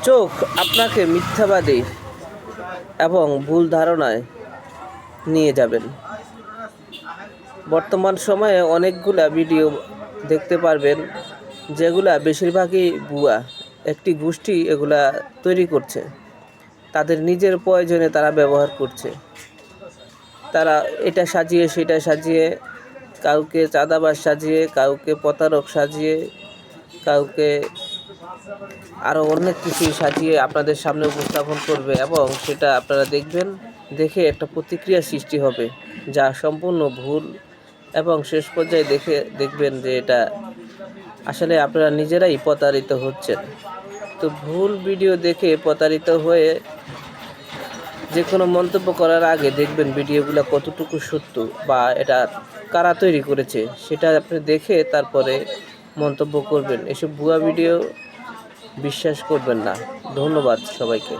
চোখ আপনাকে মিথ্যাবাদী এবং ভুল ধারণায় নিয়ে যাবেন। বর্তমান সময়ে অনেকগুলা ভিডিও দেখতে পারবেন যেগুলা বেশিরভাগই ভুয়া। একটি গোষ্ঠী এগুলা তৈরি করছে, তাদের নিজের প্রয়োজনে তারা ব্যবহার করছে। তারা এটা সাজিয়ে সেটা সাজিয়ে, কাউকে চাঁদাবাজ সাজিয়ে, কাউকে প্রতারক সাজিয়ে, কাউকে আরও অনেক কিছু সাজিয়ে আপনাদের সামনে উপস্থাপন করবে এবং সেটা আপনারা দেখবেন, দেখে একটা প্রতিক্রিয়া সৃষ্টি হবে যা সম্পূর্ণ ভুল এবং শেষ পর্যায়ে দেখবেন যে এটা আসলে আপনারা নিজেরাই প্রতারিত হচ্ছেন। তো ভুল ভিডিও দেখে প্রতারিত হয়ে যে কোনো মন্তব্য করার আগে দেখবেন ভিডিওগুলো কতটুকু সত্য বা এটা কারা তৈরি করেছে সেটা আপনি দেখে তারপরে মন্তব্য করবেন। এসব ভুয়া ভিডিও বিশ্বাস করবেন না। ধন্যবাদ সবাইকে।